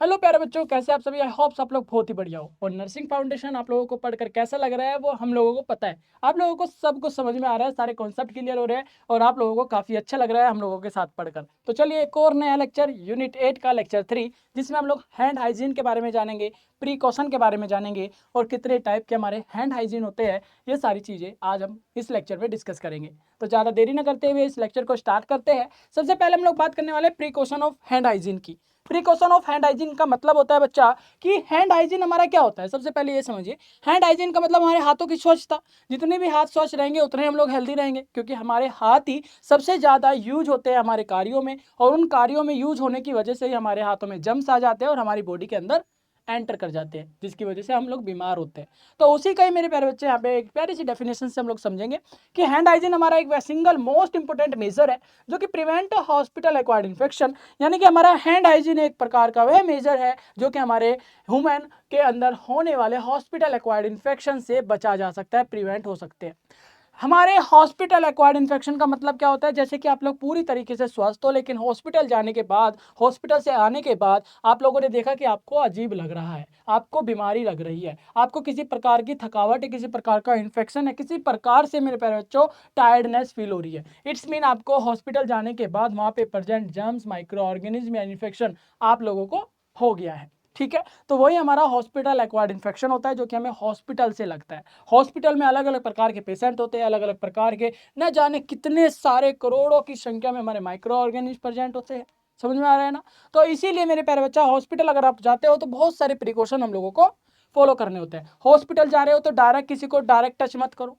Hello प्यारे बच्चों, कैसे आप सभी। आई होप्स आप लोग बहुत ही बढ़िया हो। और नर्सिंग फाउंडेशन आप लोगों को पढ़कर कैसा लग रहा है वो हम लोगों को पता है। आप लोगों को सब कुछ समझ में आ रहा है, सारे कॉन्सेप्ट क्लियर हो रहे हैं और आप लोगों को काफ़ी अच्छा लग रहा है हम लोगों के साथ पढ़कर। तो चलिए एक और नया लेक्चर यूनिट 8 का लेक्चर 3, जिसमें हम लोग हैंड हाइजीन के बारे में जानेंगे, प्रिकॉशन के बारे में जानेंगे और कितने टाइप के हमारे हैंड हाइजीन होते हैं। ये सारी चीज़ें आज हम इस लेक्चर में डिस्कस करेंगे। तो ज़्यादा देरी न करते हुए इस लेक्चर को स्टार्ट करते हैं। सबसे पहले हम लोग बात करने वाले प्रिकॉशन ऑफ हैंड हाइजीन की। प्रिकॉशन ऑफ हैंड हाइजीन का मतलब होता है बच्चा कि हैंड हाइजीन हमारा क्या होता है। सबसे पहले ये समझिए, हैंड हाइजीन का मतलब हमारे हाथों की स्वच्छता। जितने भी हाथ स्वच्छ रहेंगे उतने हम लोग हेल्दी रहेंगे, क्योंकि हमारे हाथ ही सबसे ज़्यादा यूज होते हैं हमारे कार्यों में, और उन कार्यों में यूज होने की वजह से ही हमारे हाथों में जम्स आ जाते हैं और हमारी बॉडी के अंदर एंटर कर जाते हैं, जिसकी वजह से हम लोग बीमार होते हैं। तो उसी का ही मेरे प्यारे बच्चे यहाँ पे एक प्यारी सी डेफिनेशन से हम लोग समझेंगे कि हैंड हाइजीन हमारा एक सिंगल मोस्ट इंपोर्टेंट मेजर है जो कि प्रिवेंट हॉस्पिटल एक्वायर्ड इन्फेक्शन। यानी कि हमारा हैंड हाइजीन एक प्रकार का वह मेजर है जो कि हमारे ह्यूमन के अंदर होने वाले हॉस्पिटल एक्वायर्ड इन्फेक्शन से बचा जा सकता है, प्रिवेंट हो सकते हैं। हमारे हॉस्पिटल एक्वायर्ड इन्फेक्शन का मतलब क्या होता है, जैसे कि आप लोग पूरी तरीके से स्वस्थ हो लेकिन हॉस्पिटल जाने के बाद, हॉस्पिटल से आने के बाद आप लोगों ने देखा कि आपको अजीब लग रहा है, आपको बीमारी लग रही है, आपको किसी प्रकार की थकावट है, किसी प्रकार का इन्फेक्शन है, किसी प्रकार से मेरे प्यारे बच्चों टायर्डनेस फील हो रही है। इट्स मीन आपको हॉस्पिटल जाने के बाद वहाँ पे प्रेजेंट जर्म्स, माइक्रो ऑर्गेनिज्म या इन्फेक्शन आप लोगों को हो गया है। ठीक है, तो वही हमारा हॉस्पिटल एक्वायर्ड इन्फेक्शन होता है जो कि हमें हॉस्पिटल से लगता है। हॉस्पिटल में अलग अलग प्रकार के पेशेंट होते हैं, अलग अलग प्रकार के न जाने कितने सारे करोड़ों की संख्या में हमारे माइक्रो ऑर्गेनिज्म प्रेजेंट होते हैं। समझ में आ रहा है ना। तो इसीलिए मेरे प्यारे बच्चा, हॉस्पिटल अगर आप जाते हो तो बहुत सारे प्रिकॉशन हम लोगों को फॉलो करने होते हैं। हॉस्पिटल जा रहे हो तो डायरेक्ट किसी को डायरेक्ट टच मत करो,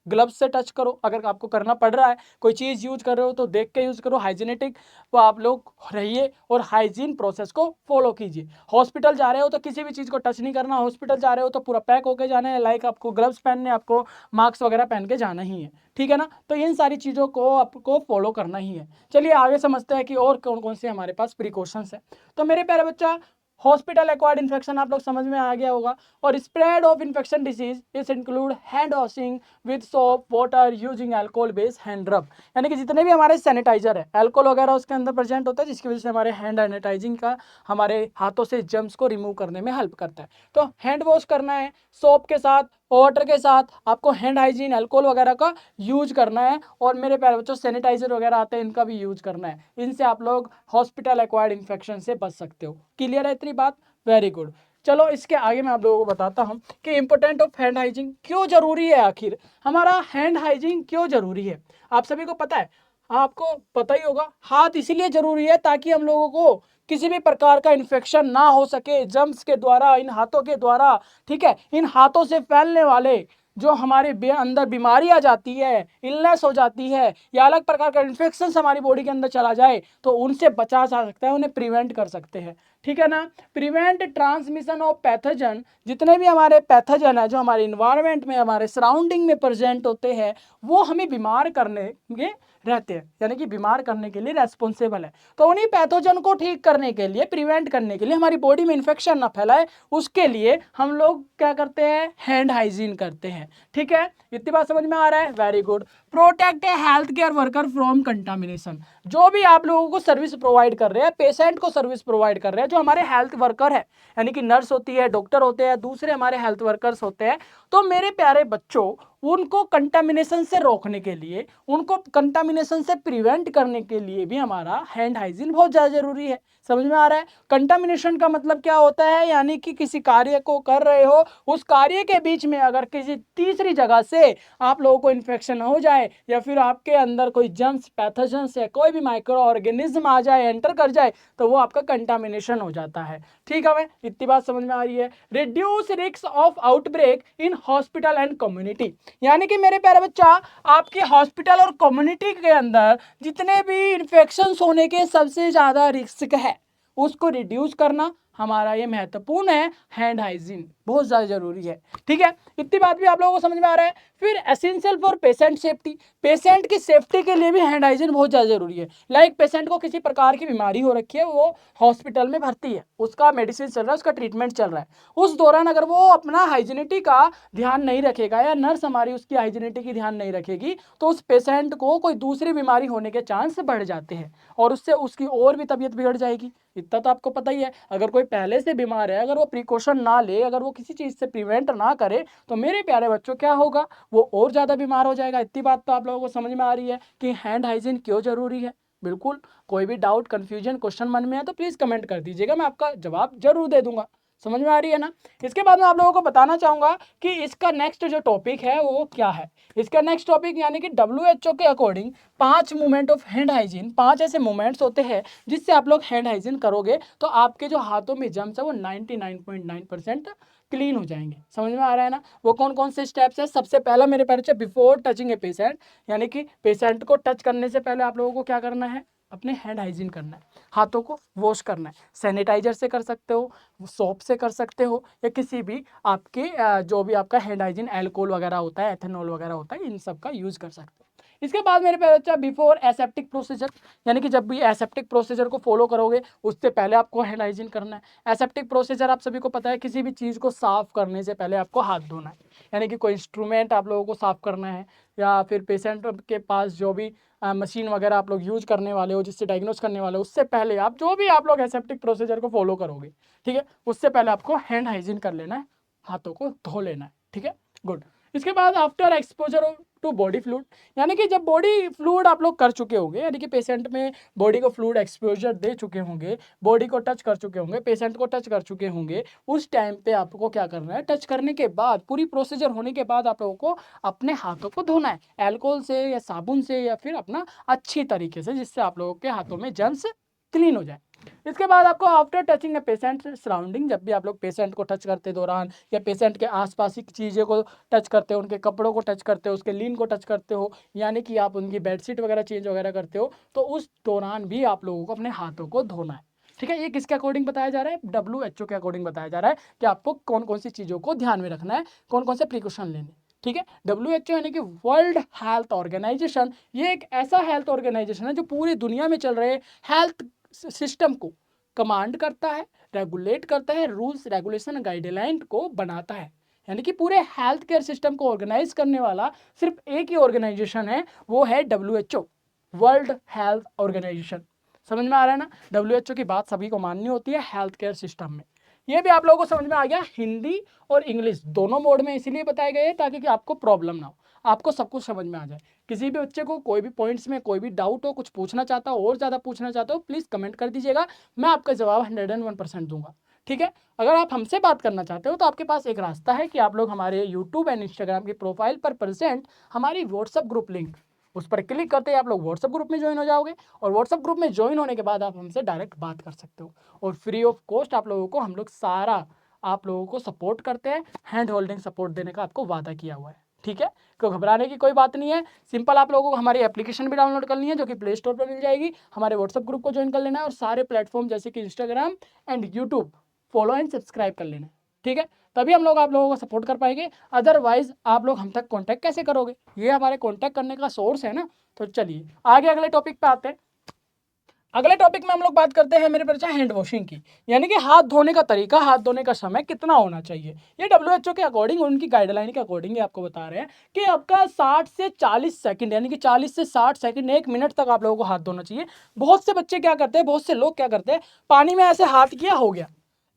ग्लव्स से टच करो। अगर आपको करना पड़ रहा है, कोई चीज़ यूज कर रहे हो तो देख के यूज करो, हाइजीनेटिक तो आप लोग रहिए और हाइजीन प्रोसेस को फॉलो कीजिए। हॉस्पिटल जा रहे हो तो किसी भी चीज़ को टच नहीं करना। हॉस्पिटल जा रहे हो तो पूरा पैक होके जाना है, लाइक आपको ग्लव्स पहनने, आपको मास्क वगैरह पहन के जाना ही है। ठीक है ना। तो इन सारी चीज़ों को आपको फॉलो करना ही है। चलिए आगे समझते हैं कि और कौन कौन से हमारे पास प्रिकॉशंस है। तो मेरे प्यारे बच्चा, हॉस्पिटल एक्वायर्ड इन्फेक्शन आप लोग समझ में आ गया होगा। और स्प्रेड ऑफ इन्फेक्शन डिजीज इस include hand washing with soap water using alcohol based hand रब। यानी कि जितने भी हमारे सैनिटाइजर है, अल्कोहल वगैरह उसके अंदर प्रेजेंट होता है, जिसकी वजह से हमारे हैंड सैनिटाइजिंग का हमारे हाथों से जर्म्स को रिमूव करने में हेल्प करता है। तो हैंड वॉश करना है सोप के साथ, वाटर के साथ, आपको हैंड हाइजीन अल्कोहल वगैरह का यूज करना है। और मेरे प्यारे बच्चों, सैनिटाइजर वगैरह आते हैं, इनका भी यूज करना है। इनसे आप लोग हॉस्पिटल एक्वायर्ड इन्फेक्शन से बच सकते हो। क्लियर है इतनी बात? Very good. चलो इसके आगे मैं आप लोगों को बताता हूँ कि इंपॉर्टेंट ऑफ हैंड हाइजीन क्यों जरूरी है। आखिर हमारा हैंड हाइजीन क्यों जरूरी है, आप सभी को पता है। आपको पता ही होगा, हाथ इसीलिए जरूरी है ताकि हम लोगों को किसी भी प्रकार का इन्फेक्शन ना हो सके जर्म्स के द्वारा, इन हाथों के द्वारा। ठीक है, इन हाथों से फैलने वाले जो हमारे अंदर बीमारी आ जाती है, इलनेस हो जाती है, या अलग प्रकार का इन्फेक्शन हमारी बॉडी के अंदर चला जाए तो उनसे बचा जा सकता है, उन्हें प्रिवेंट कर सकते हैं। ठीक है ना। प्रिवेंट ट्रांसमिशन ऑफ पैथोजन, जितने भी हमारे पैथोजन है जो हमारे इन्वायरमेंट में, हमारे सराउंडिंग में प्रेजेंट होते हैं, वो हमें बीमार करने में रहते हैं, यानी कि बीमार करने के लिए रेस्पॉन्सिबल है। तो उन्हीं पैथोजन को ठीक करने के लिए, प्रिवेंट करने के लिए, हमारी बॉडी में इन्फेक्शन ना फैलाए, उसके लिए हम लोग क्या करते हैं, हैंड हाइजीन करते हैं। ठीक है, इतनी बात समझ में आ रहा है? Very good. Protect A health care worker from contamination. जो भी आप लोगों को सर्विस प्रोवाइड कर रहे हैं, पेशेंट को सर्विस प्रोवाइड कर रहे हैं, जो हमारे हेल्थ वर्कर है, यानी कि नर्स होती है, डॉक्टर होते हैं, दूसरे हमारे हेल्थ वर्कर्स होते हैं, तो मेरे प्यारे बच्चों, उनको कंटामिनेशन से रोकने के लिए, उनको कंटामिनेशन से प्रिवेंट करने के लिए भी हमारा हैंड हाइजीन बहुत ज़्यादा जरूरी है। समझ में आ रहा है? कंटामिनेशन का मतलब क्या होता है, यानी कि किसी कार्य को कर रहे हो, उस कार्य के बीच में अगर किसी तीसरी जगह से आप लोगों को इन्फेक्शन हो जाए, या फिर आपके अंदर कोई जर्म्स, पैथोजन्स या कोई भी माइक्रो ऑर्गेनिज्म आ जाए, एंटर कर जाए, तो वो आपका कंटामिनेशन हो जाता है। ठीक है, इतनी बात समझ में आ रही है? Reduce risk of outbreak in hospital and community. यानी कि मेरे प्यारे बच्चा, आपके हॉस्पिटल और कम्युनिटी के अंदर जितने भी इन्फेक्शंस होने के सबसे ज़्यादा रिस्क है, उसको रिड्यूस करना हमारा ये महत्वपूर्ण है। हैंड हाइजीन बहुत ज़्यादा जरूरी है। ठीक है, इतनी बात भी आप लोगों को समझ में आ रहा है? फिर essential for patient safety, patient की सेफ्टी के लिए भी हैंड हाइजीन बहुत ज़्यादा जरूरी है। लाइक पेशेंट को किसी प्रकार की बीमारी हो रखी है, वो हॉस्पिटल में भर्ती है, उसका मेडिसिन चल रहा है, उसका ट्रीटमेंट चल रहा है, उस दौरान अगर वो अपना हाइजीनिटी का ध्यान नहीं रखेगा, या नर्स हमारी उसकी हाइजीनिटी की ध्यान नहीं रखेगी, तो उस पेशेंट को कोई दूसरी बीमारी होने के चांस बढ़ जाते हैं और उससे उसकी और भी तबीयत बिगड़ जाएगी। इतना तो आपको पता ही है। अगर कोई पहले से बीमार है, अगर वो प्रिकॉशन ना ले, अगर वो किसी चीज़ से प्रिवेंट ना करे, तो मेरे प्यारे बच्चों क्या होगा, वो और ज़्यादा बीमार हो जाएगा। इतनी बात तो आप लोगों को समझ में आ रही है कि हैंड हाइजीन क्यों ज़रूरी है। बिल्कुल, कोई भी डाउट, कन्फ्यूजन, क्वेश्चन मन में है तो प्लीज़ कमेंट कर दीजिएगा, मैं आपका जवाब जरूर दे दूंगा। समझ में आ रही है ना। इसके बाद मैं आप लोगों को बताना चाहूँगा कि इसका नेक्स्ट जो टॉपिक है वो क्या है। इसका नेक्स्ट टॉपिक यानी कि WHO के according 5 movement of hand hygiene, 5 ऐसे मूवमेंट्स होते हैं जिससे आप लोग हैंड हाइजीन करोगे तो आपके जो हाथों में जर्म्स है वो 99.9% क्लीन हो जाएंगे। समझ में आ रहा है ना। वो कौन कौन से स्टेप्स है। सबसे पहला मेरे प्यारे बिफोर टचिंग ए पेशेंट, यानी कि पेशेंट को टच करने से पहले आप लोगों को क्या करना है, अपने हैंड हाइजीन करना है, हाथों को वॉश करना है। सैनिटाइजर से कर सकते हो, सोप से कर सकते हो, या किसी भी आपके जो भी आपका हैंड हाइजीन एल्कोहल वगैरह होता है, एथेनॉल वगैरह होता है, इन सब का यूज़ कर सकते हो। इसके बाद मेरे पे बच्चा बिफोर एसेप्टिक प्रोसीजर, यानी कि जब भी एसेप्टिक प्रोसीजर को फॉलो करोगे उससे पहले आपको हैंड हाइजीन करना है। एसेप्टिक प्रोसीजर आप सभी को पता है, किसी भी चीज़ को साफ करने से पहले आपको हाथ धोना है, यानी कि कोई इंस्ट्रूमेंट आप लोगों को साफ करना है, या फिर पेशेंट के पास जो भी मशीन वगैरह आप लोग यूज करने वाले हो, जिससे डायग्नोस करने वाले हो, उससे पहले आप जो भी आप लोग एसेप्टिक प्रोसीजर को फॉलो करोगे, ठीक है, उससे पहले आपको हैंड हाइजीन कर लेना है, हाथों को धो लेना है। ठीक है, गुड। इसके बाद after exposure to body fluid, यानी कि जब बॉडी फ्लूइड आप लोग कर चुके होंगे, यानी कि पेशेंट में बॉडी को फ्लूइड एक्सपोजर दे चुके होंगे, बॉडी को टच कर चुके होंगे, पेशेंट को टच कर चुके होंगे, उस टाइम पे आपको क्या करना है, टच करने के बाद, पूरी प्रोसीजर होने के बाद आप लोगों को अपने हाथों को धोना है, अल्कोहल से या साबुन से, या फिर अपना अच्छी तरीके से, जिससे आप लोगों के हाथों में जर्म्स क्लीन हो जाए। इसके बाद आपको after touching a patient surrounding, जब भी आप लोग पेशेंट को टच करते दौरान, या पेशेंट के आसपास की चीज़ों को टच करते हो, उनके कपड़ों को टच करते हो, उसके लीन को टच करते हो, यानी कि आप उनकी बेडशीट वगैरह चेंज वगैरह करते हो, तो उस दौरान भी आप लोगों को अपने हाथों को धोना है। ठीक है, ये किसके अकॉर्डिंग बताया जा रहा है, WHO के अकॉर्डिंग बताया जा रहा है कि आपको कौन कौन सी चीज़ों को ध्यान में रखना है, कौन कौन से प्रिकॉशन लेने। ठीक है, WHO यानी कि वर्ल्ड हेल्थ ऑर्गेनाइजेशन, ये एक ऐसा हेल्थ ऑर्गेनाइजेशन है जो पूरी दुनिया में चल रहे हेल्थ सिस्टम को कमांड करता है, रेगुलेट करता है, रूल्स रेगुलेशन गाइडलाइन को बनाता है। यानी कि पूरे हेल्थ केयर सिस्टम को ऑर्गेनाइज करने वाला सिर्फ एक ही ऑर्गेनाइजेशन है, वो है WHO, वर्ल्ड हेल्थ ऑर्गेनाइजेशन। समझ में आ रहा है ना। WHO की बात सभी को माननी होती है हेल्थ केयर सिस्टम में। ये भी आप लोगों को समझ में आ गया, हिंदी और इंग्लिश दोनों मोड में इसीलिए बताए गए हैं ताकि कि आपको प्रॉब्लम ना हो, आपको सब कुछ समझ में आ जाए। किसी भी बच्चे को कोई भी पॉइंट्स में कोई भी डाउट हो, कुछ पूछना चाहता हो, और ज़्यादा पूछना चाहते हो, प्लीज़ कमेंट कर दीजिएगा, मैं आपका जवाब 101% दूंगा। ठीक है, अगर आप हमसे बात करना चाहते हो तो आपके पास एक रास्ता है कि आप लोग हमारे यूट्यूब एंड इंस्टाग्राम की प्रोफाइल पर प्रेजेंट हमारी व्हाट्सअप ग्रुप लिंक, उस पर क्लिक करते ही आप लोग व्हाट्सअप ग्रुप में ज्वाइन हो जाओगे, और व्हाट्सअप ग्रुप में ज्वाइन होने के बाद आप हमसे डायरेक्ट बात कर सकते हो, और फ्री ऑफ कॉस्ट आप लोगों को हम लोग सारा आप लोगों को सपोर्ट करते हैं, हैंड होल्डिंग सपोर्ट देने का आपको वादा किया हुआ है। ठीक है, क्यों घबराने की कोई बात नहीं है, सिंपल आप लोगों को हमारी एप्लीकेशन भी डाउनलोड करनी है जो कि प्ले स्टोर पर मिल जाएगी, हमारे व्हाट्सअप ग्रुप को ज्वाइन कर लेना है, और सारे प्लेटफॉर्म जैसे कि Instagram and YouTube follow and subscribe कर लेना है। ठीक है, तभी हम लोग आप लोगों को सपोर्ट कर पाएंगे, अदरवाइज आप लोग हम तक कॉन्टैक्ट कैसे करोगे, ये हमारे कॉन्टैक्ट करने का सोर्स है ना। तो चलिए आगे अगले टॉपिक पे आते हैं। अगले टॉपिक में हम लोग बात करते हैं मेरे बच्चा हैंड वॉशिंग की, यानी कि हाथ धोने का तरीका, हाथ धोने का समय कितना होना चाहिए। ये WHO के अकॉर्डिंग, उनकी गाइडलाइन के अकॉर्डिंग आपको बता रहे हैं कि आपका 60 से 40 सेकंड, यानी कि 40 से 60 सेकंड, 1 मिनट तक आप लोगों को हाथ धोना चाहिए। बहुत से बच्चे क्या करते हैं, बहुत से लोग क्या करते हैं, पानी में ऐसे हाथ किया हो गया,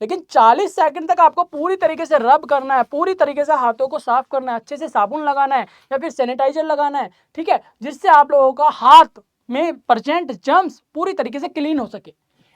लेकिन 40 सेकंड तक आपको पूरी तरीके से रब करना है, पूरी तरीके से हाथों को साफ करना है, अच्छे से साबुन लगाना है या फिर सैनिटाइजर लगाना है। ठीक है, जिससे आप लोगों का हाथ में प्रेजेंट जर्म्स पूरी तरीके से क्लीन हो सके।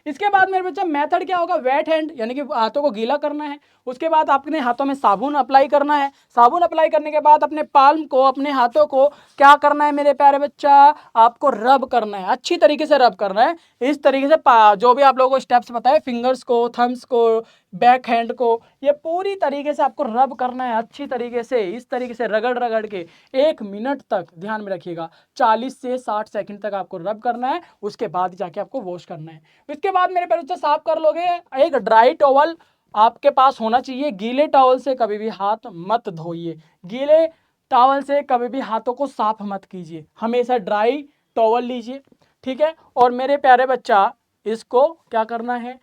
इसके बाद मेरे बच्चा मेथड क्या होगा, वेट हैंड, यानी कि हाथों को गीला करना है। उसके बाद अपने हाथों में साबुन अप्लाई करना है। साबुन अप्लाई करने के बाद अपने पाल्म को, अपने हाथों को क्या करना है मेरे प्यारे बच्चा, आपको रब करना है, अच्छी तरीके से रब करना है। इस तरीके से जो भी आप लोगों को स्टेप्स बताए, फिंगर्स को, थम्स को, बैक हैंड को, ये पूरी तरीके से आपको रब करना है अच्छी तरीके से, इस तरीके से रगड़ रगड़ के 1 मिनट तक, ध्यान में रखिएगा, 40 से 60 सेकंड तक आपको रब करना है। उसके बाद जाके आपको वॉश करना है। इसके बाद मेरे पैर बच्चे साफ कर लोगे। एक ड्राई टॉवल आपके पास होना चाहिए, गीले टॉवल से कभी भी हाथ मत धोइए, गीले टॉवल से कभी भी हाथों को साफ मत कीजिए, हमेशा ड्राई टॉवल लीजिए। ठीक है, और मेरे प्यारे बच्चा इसको क्या करना है,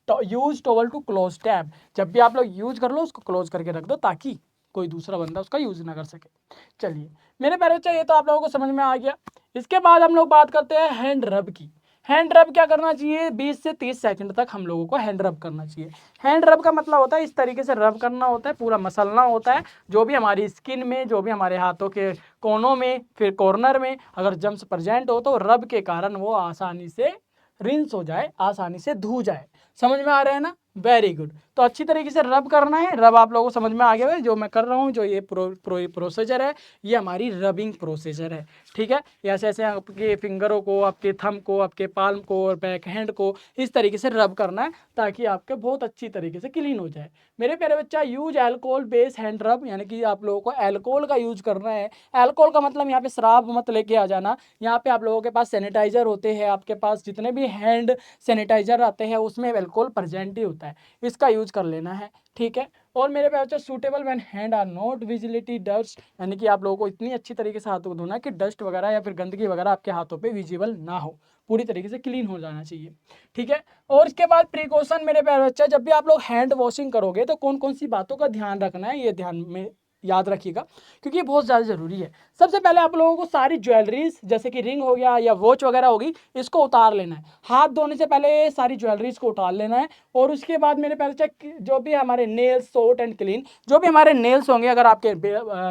use towel to close tap, जब भी आप लोग यूज कर लो उसको क्लोज करके रख दो ताकि कोई दूसरा बंदा उसका यूज ना कर सके। चलिए मेरे प्यारे बच्चे, ये तो आप लोगों को समझ में आ गया। इसके बाद हम लोग बात करते हैं हैंड रब की। हैंड रब क्या करना चाहिए, 20 से 30 सेकंड तक हम लोगों को हैंड रब करना चाहिए। हैंड रब का मतलब होता है इस तरीके से रब करना होता है, पूरा मसलना होता है, जो भी हमारी स्किन में, जो भी हमारे हाथों के कोनों में, फिर कॉर्नर में अगर जम्स प्रेजेंट हो तो रब के कारण वो आसानी से रिंस हो जाए, आसानी से धो जाए। समझ में आ रहा है ना? Very good. तो अच्छी तरीके से रब करना है। रब आप लोगों को समझ में आ गया है जो मैं कर रहा हूँ, जो ये प्रोसीजर है, ये हमारी रबिंग प्रोसीजर है। ठीक है, ऐसे ऐसे आपके फिंगरों को, आपके थंब को, आपके पाल्म को और बैक हैंड को इस तरीके से रब करना है ताकि आपके बहुत अच्छी तरीके से क्लीन हो जाए। मेरे प्यारे बच्चा, यूज एल्कोहल बेस हैंड रब, यानी कि आप लोगों को एल्कोहल का यूज करना है। एल्कोहल का मतलब यहाँ पे शराब मत लेके आ जाना। यहाँ पे आप लोगों के पास सैनिटाइजर होते हैं, आपके पास जितने भी हैंड सैनिटाइजर आते हैं उसमें एल्कोहल प्रेजेंट ही होता है, इसका यूज कर लेना है। ठीक है, और मेरे पे बच्चा suitable when hand are not visibility dust, यानी कि आप लोगों को इतनी अच्छी तरीके से हाथों को धोना है कि डस्ट वगैरह या फिर गंदगी वगैरह आपके हाथों पे विजिबल ना हो, पूरी तरीके से क्लीन हो जाना चाहिए। ठीक है, और इसके बाद प्रिकॉशन मेरे प्यारे बच्चा, जब भी आप लोग हैंड वॉशिंग करोगे तो कौन कौन सी बातों का ध्यान रखना है, ये ध्यान में याद रखिएगा क्योंकि ये बहुत ज़्यादा ज़रूरी है। सबसे पहले आप लोगों को सारी ज्वेलरीज जैसे कि रिंग हो गया या वॉच वगैरह होगी, इसको उतार लेना है। हाथ धोने से पहले सारी ज्वेलरीज को उतार लेना है। और उसके बाद मेरे प्यारे बच्चा, जो भी हमारे नेल्स शॉर्ट एंड क्लीन, जो भी हमारे नेल्स होंगे, अगर आपके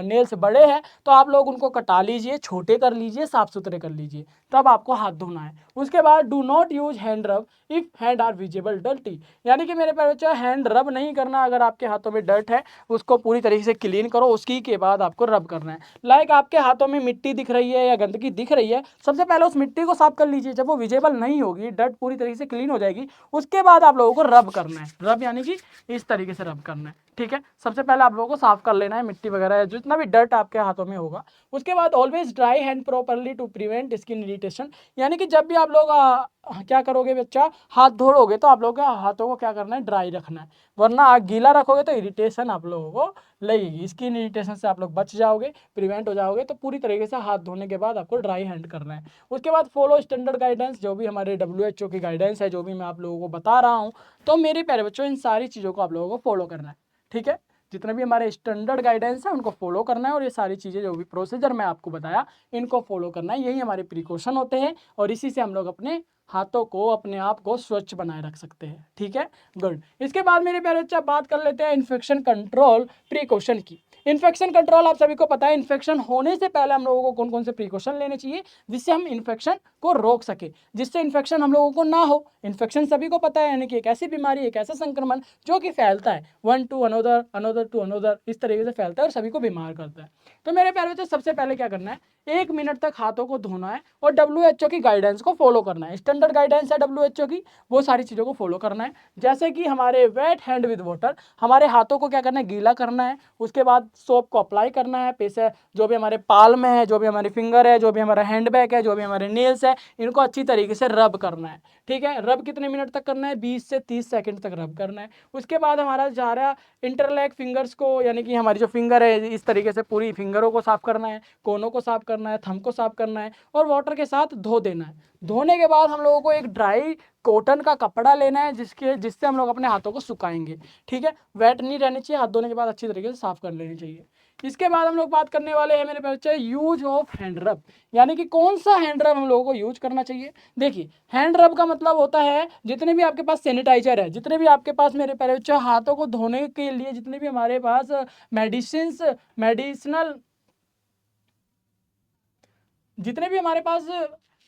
नेल्स बड़े हैं तो आप लोग उनको कटा लीजिए, छोटे कर लीजिए, साफ सुथरे कर लीजिए, तब आपको हाथ धोना है। उसके बाद do not use hand rub if hand are visible dirty, यानी कि मेरे प्यारे बच्चा हैंड रब नहीं करना अगर आपके हाथों में डर्ट है, उसको पूरी तरीके से क्लीन करो, उसकी के बाद आपको रब करना है। लाइक आपके हाथों में मिट्टी दिख रही है या गंदगी दिख रही है, सबसे पहले उस मिट्टी को साफ कर लीजिए। जब वो विजिबल नहीं होगी, डर्ट पूरी तरीके से क्लीन हो जाएगी, उसके बाद आप लोगों को रब करना है। रब यानी कि इस तरीके से रब करना है। ठीक है, सबसे पहले आप लोगों को साफ कर लेना है मिट्टी वगैरह जितना भी डर्ट आपके हाथों में होगा। उसके बाद always dry hand properly to prevent skin irritation, यानी कि जब भी आप लोग क्या करोगे बच्चा, हाथ धोओगे तो आप लोगों के हाथों को क्या करना है, ड्राई रखना है, वरना आप गीला रखोगे तो इरिटेशन आप लोगों को लगेगी। स्किन इरिटेशन से आप लोग बच जाओगे, प्रिवेंट हो जाओगे। तो पूरी तरीके से हाथ धोने के बाद आपको ड्राई हैंड करना है। उसके बाद फॉलो स्टैंडर्ड गाइडेंस, जो भी हमारे WHO की गाइडेंस है, जो भी मैं आप लोगों को बता रहा हूँ, तो मेरे प्यारे बच्चों इन सारी चीज़ों को आप लोगों को फॉलो करना है। ठीक है, जितने भी हमारे स्टैंडर्ड गाइडेंस है उनको फॉलो करना है, और ये सारी चीज़ें जो भी प्रोसीजर मैं आपको बताया इनको फॉलो करना है। यही हमारे प्रिकॉशन होते हैं और इसी से हम लोग अपने हाथों को, अपने आप को स्वच्छ बनाए रख सकते हैं। ठीक है, गुड। इसके बाद मेरे प्यारे बच्चा बात कर लेते हैं इन्फेक्शन कंट्रोल प्रिकॉशन की। इन्फेक्शन कंट्रोल आप सभी को पता है, इन्फेक्शन होने से पहले हम लोगों को कौन कौन से प्रिकॉशन लेने चाहिए जिससे हम इन्फेक्शन को रोक सके, जिससे इन्फेक्शन हम लोगों को ना हो। इन्फेक्शन सभी को पता है, यानी कि एक ऐसी बीमारी, एक ऐसा संक्रमण जो कि फैलता है one to another, another to another, इस तरीके से फैलता है और सभी को बीमार करता है। तो मेरे प्यारे बच्चों, सबसे पहले क्या करना है, 1 मिनट तक हाथों को धोना है और WHO की गाइडेंस को फॉलो करना है। स्टैंडर्ड गाइडेंस है WHO की, वो सारी चीज़ों को फॉलो करना है। जैसे कि हमारे वेट हैंड विद वाटर, हमारे हाथों को क्या करना है, गीला करना है। उसके बाद सोप को अप्लाई करना है, पैसे जो भी हमारे पाल्म है, जो भी हमारे फिंगर है, जो भी हमारा हैंड बैग है, जो भी हमारे नेल्स है, इनको अच्छी तरीके से रब करना है। ठीक है, रब कितने मिनट तक करना है, 20 से 30 सेकंड तक रब करना है। उसके बाद हमारा जा रहा है इंटरलैक फिंगर्स को, यानी कि हमारी जो फिंगर है इस तरीके से पूरी फिंगरों को साफ करना है, कोनों को साफ करना है, थंब को साफ करना है और वाटर के साथ धो देना है। धोने के बाद हम लोगों को एक ड्राई कॉटन का कपड़ा लेना है जिससे हम लोग अपने हाथों को सुखाएंगे। ठीक है, वेट नहीं रहनी चाहिए, हाथ धोने के बाद अच्छी तरीके से साफ कर लेनी चाहिए। इसके बाद हम लोग बात करने वाले हैं मेरे बच्चे यूज ऑफ हैंड रब, यानी कि कौन सा हैंड रब हम लोगों को यूज करना चाहिए। देखिए, हैंड रब का मतलब होता है जितने भी आपके पास सैनिटाइजर है, जितने भी आपके पास मेरे प्यारे बच्चों हाथों को धोने के लिए जितने भी हमारे पास मेडिसिनल जितने भी हमारे पास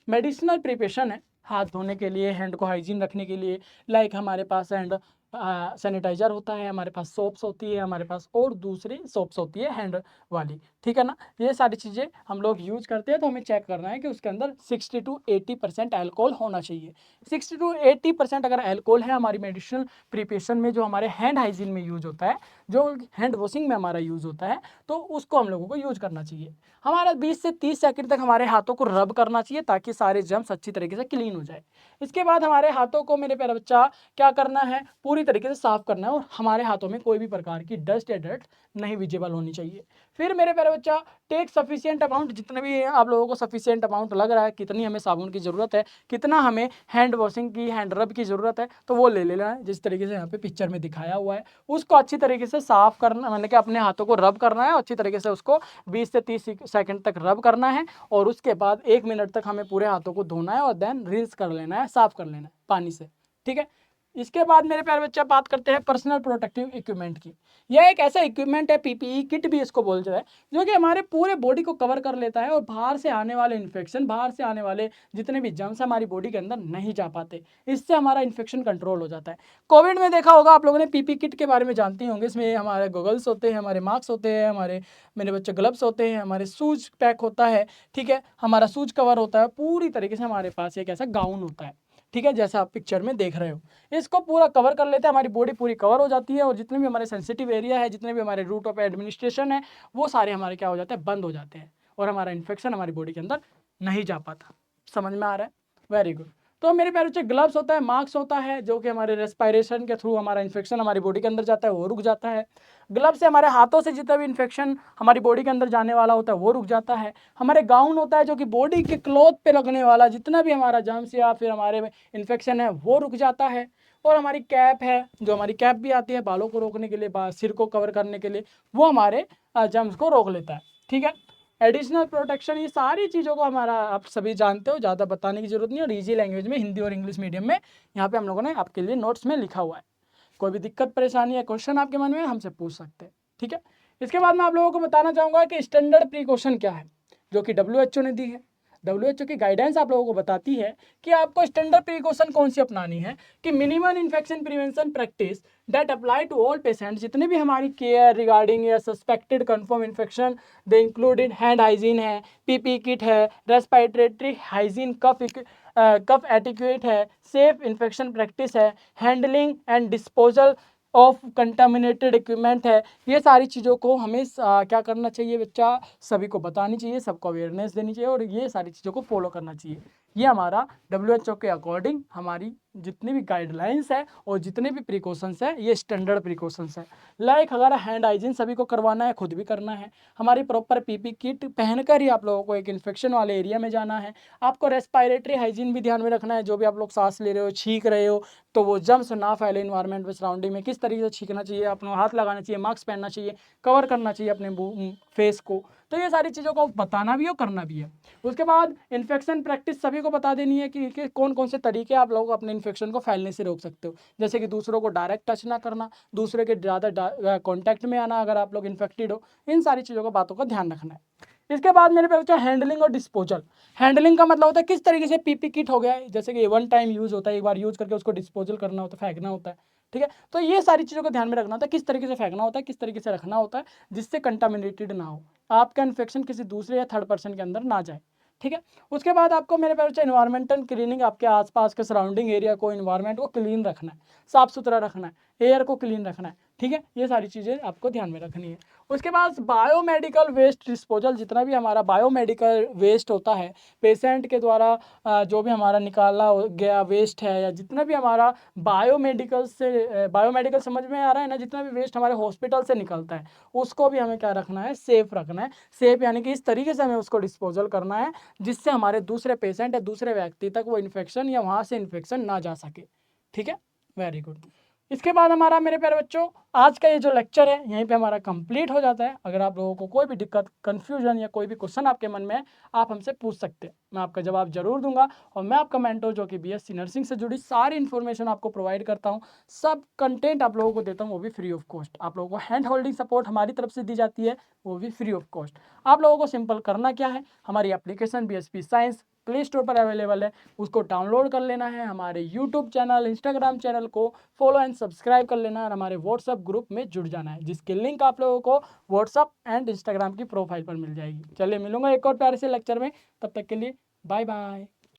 मेडिसिनल प्रिपरेशन है हाथ धोने के लिए, हैंड को हाइजीन रखने के लिए, लाइक हमारे पास हैंड सैनिटाइजर होता है, हमारे पास सोप्स होती है, हमारे पास और दूसरी सोप्स होती है हैंड वाली। ठीक है ना, ये सारी चीज़ें हम लोग यूज करते हैं। तो हमें चेक करना है कि उसके अंदर 60 to 80% अल्कोहल होना चाहिए। 60 to 80% अगर अल्कोहल है हमारी मेडिसिनल प्रिपरेशन में, जो हमारे हैंड हाइजीन में यूज होता है, जो हैंड वॉशिंग में हमारा यूज होता है, तो उसको हम लोगों को यूज करना चाहिए। हमारा 20 से 30 सेकंड तक हमारे हाथों को रब करना चाहिए ताकि सारे जर्म्स अच्छी तरीके से क्लीन हो जाए। इसके बाद हमारे हाथों को मेरे प्यारे बच्चा क्या करना है, पूरी पूरी तरीके से साफ करना है और हमारे हाथों में कोई भी प्रकार की डस्ट या डर्ट नहीं विजिबल होनी चाहिए। फिर मेरे प्यारे बच्चा, टेक सफिशिएंट अमाउंट, जितने भी आप लोगों को सफिशिएंट अमाउंट लग रहा है, कितनी हमें साबुन की ज़रूरत है, कितना हमें हैंड वॉशिंग की, हैंड रब की ज़रूरत है, तो वो ले लेना है जिस तरीके से यहाँ पे पिक्चर में दिखाया हुआ है। उसको अच्छी तरीके से साफ करना, मतलब कि अपने हाथों को रब करना है, अच्छी तरीके से उसको 20 से 30 सेकंड तक रब करना है और उसके बाद 1 मिनट तक हमें पूरे हाथों को धोना है और देन रिंस कर लेना है, साफ कर लेना है पानी से। ठीक है। इसके बाद मेरे प्यारे बच्चे बात करते हैं पर्सनल प्रोटेक्टिव इक्विपमेंट की। यह एक ऐसा इक्विपमेंट है, पीपीई किट भी इसको बोलते हैं, जो कि हमारे पूरे बॉडी को कवर कर लेता है और बाहर से आने वाले इन्फेक्शन, बाहर से आने वाले जितने भी जर्म्स हमारी बॉडी के अंदर नहीं जा पाते। इससे हमारा इन्फेक्शन कंट्रोल हो जाता है। कोविड में देखा होगा आप लोगों ने, पीपी किट के बारे में जानते होंगे। इसमें हमारे गॉगल्स होते हैं, हमारे मास्क होते हैं, हमारे मेरे बच्चे ग्लव्स होते हैं, हमारे शूज पैक होता है, ठीक है, हमारा शूज कवर होता है, पूरी तरीके से हमारे पास एक ऐसा गाउन होता है, ठीक है, जैसा आप पिक्चर में देख रहे हो। इसको पूरा कवर कर लेते हैं, हमारी बॉडी पूरी कवर हो जाती है और जितने भी हमारे सेंसिटिव एरिया है, जितने भी हमारे रूट ऑफ एडमिनिस्ट्रेशन है, वो सारे हमारे क्या हो जाते हैं, बंद हो जाते हैं और हमारा इन्फेक्शन हमारी बॉडी के अंदर नहीं जा पाता। समझ में आ रहा है? Very good. तो मेरे प्यारे बच्चे, ग्लव्स होता है, मास्क होता है, जो कि हमारे रेस्पिरेशन के थ्रू हमारा इन्फेक्शन हमारी बॉडी के अंदर जाता है, वो रुक जाता है। ग्लव्स से हमारे हाथों से जितना भी इन्फेक्शन हमारी बॉडी के अंदर जाने वाला होता है वो रुक जाता है। हमारे गाउन होता है, जो कि बॉडी के क्लॉथ पे लगने वाला जितना भी हमारा जर्म्स या फिर हमारे इन्फेक्शन है वो रुक जाता है। और हमारी कैप है, जो हमारी कैप भी आती है बालों को रोकने के लिए, सिर को कवर करने के लिए, वो हमारे जर्म्स को रोक लेता है। ठीक है। एडिशनल प्रोटेक्शन, ये सारी चीज़ों को हमारा आप सभी जानते हो, ज़्यादा बताने की जरूरत नहीं है और ईजी लैंग्वेज में, हिंदी और इंग्लिश मीडियम में यहाँ पे हम लोगों ने आपके लिए नोट्स में लिखा हुआ है। कोई भी दिक्कत परेशानी या क्वेश्चन आपके मन में हमसे पूछ सकते हैं। ठीक है। इसके बाद मैं आप लोगों को बताना चाहूँगा कि स्टैंडर्ड प्रिकॉशन क्या है, जो कि WHO ने दी है। WHO की गाइडेंस आप लोगों को बताती है कि आपको स्टैंडर्ड प्रिकॉशन कौन सी अपनानी है, कि minimum infection prevention practice that apply to all patient, जितने भी हमारी केयर रिगार्डिंग या suspected confirm infection, they included hand hygiene है, पीपी किट है, रेस्पिरेटरी हाइजीन, कफ एटिक्यूट है, सेफ इन्फेक्शन प्रैक्टिस है, handling and disposal of contaminated equipment है। ये सारी चीज़ों को हमें क्या करना चाहिए बच्चा, सभी को बतानी चाहिए, सबको अवेयरनेस देनी चाहिए और ये सारी चीज़ों को फॉलो करना चाहिए। ये हमारा WHO के अकॉर्डिंग हमारी जितनी भी गाइडलाइंस है और जितने भी प्रिकॉशंस है, ये स्टैंडर्ड प्रिकॉशंस है। लाइक अगर हैंड हाइजीन सभी को करवाना है, खुद भी करना है, हमारी प्रॉपर पीपी किट पहनकर ही आप लोगों को एक इन्फेक्शन वाले एरिया में जाना है। आपको रेस्पिरेटरी हाइजीन भी ध्यान में रखना है, जो भी आप लोग सांस ले रहे हो, छींक रहे हो, तो वो जर्म्स ना फैले इन्वायरमेंट में, सराउंडिंग में, किस तरीके से छींकना चाहिए, अपना हाथ लगाना चाहिए, मास्क पहनना चाहिए, कवर करना चाहिए अपने फेस को। तो ये सारी चीज़ों को बताना भी है और करना भी है। उसके बाद इन्फेक्शन प्रैक्टिस सभी को बता देनी है कि कौन कौन से तरीके आप लोग अपने इन्फेक्शन को फैलने से रोक सकते हो, जैसे कि दूसरों को डायरेक्ट टच ना करना, दूसरे के ज़्यादा कॉन्टैक्ट में आना अगर आप लोग इन्फेक्टेड हो, इन सारी चीज़ों को बातों का ध्यान रखना है। इसके बाद मेरे पे बच्चा हैंडलिंग और डिस्पोजल। हैंडलिंग का मतलब होता है किस तरीके से पीपी किट हो गया है, जैसे कि 1 टाइम यूज़ होता है, एक बार यूज़ करके उसको डिस्पोजल करना होता है, फेंकना होता है। ठीक है। तो ये सारी चीज़ों को ध्यान में रखना होता है, किस तरीके से फेंकना होता है, किस तरीके से रखना होता है, जिससे कंटामिनेटेड ना हो, आपका इन्फेक्शन किसी दूसरे या थर्ड पर्सन के अंदर ना जाए। ठीक है। उसके बाद आपको मेरे पास इन्वायरमेंटल क्लीनिंग, आपके आसपास के सराउंडिंग एरिया को, इन्वायरमेंट को क्लीन रखना है, साफ सुथरा रखना है, एयर को क्लीन रखना है। ठीक है। ये सारी चीज़ें आपको ध्यान में रखनी है। उसके बाद बायोमेडिकल वेस्ट डिस्पोजल, जितना भी हमारा बायोमेडिकल वेस्ट होता है, पेशेंट के द्वारा जो भी हमारा निकाला गया वेस्ट है, या जितना भी हमारा बायोमेडिकल समझ में आ रहा है ना, जितना भी वेस्ट हमारे हॉस्पिटल से निकलता है, उसको भी हमें क्या रखना है, सेफ रखना है। सेफ यानी कि इस तरीके से हमें उसको डिस्पोजल करना है जिससे हमारे दूसरे पेशेंट या दूसरे व्यक्ति तक वो इन्फेक्शन या वहाँ से इन्फेक्शन ना जा सके। ठीक है। Very good. इसके बाद हमारा मेरे प्यारे बच्चों, आज का ये जो लेक्चर है यहीं पे हमारा कंप्लीट हो जाता है। अगर आप लोगों को कोई भी दिक्कत, कन्फ्यूजन या कोई भी क्वेश्चन आपके मन में है, आप हमसे पूछ सकते हैं, मैं आपका जवाब जरूर दूंगा। और मैं आपका मेंटर, जो कि BSc नर्सिंग से जुड़ी सारी इन्फॉर्मेशन आपको प्रोवाइड करता हूँ, सब कंटेंट आप लोगों को देता हूँ, वो भी फ्री ऑफ कॉस्ट। आप लोगों को हैंड होल्डिंग सपोर्ट हमारी तरफ से दी जाती है, वो भी फ्री ऑफ कॉस्ट। आप लोगों को सिंपल करना क्या है, हमारी application BSP science play store पर अवेलेबल है, उसको डाउनलोड कर लेना है, हमारे यूट्यूब चैनल, इंस्टाग्राम चैनल को फॉलो एंड सब्सक्राइब कर लेना है और हमारे व्हाट्सअप ग्रुप में जुड़ जाना है, जिसकी लिंक आप लोगों को व्हाट्सअप एंड इंस्टाग्राम की प्रोफाइल पर मिल जाएगी। चलिए मिलूंगा एक और प्यारे से लेक्चर में, तब तक के लिए बाय बाय।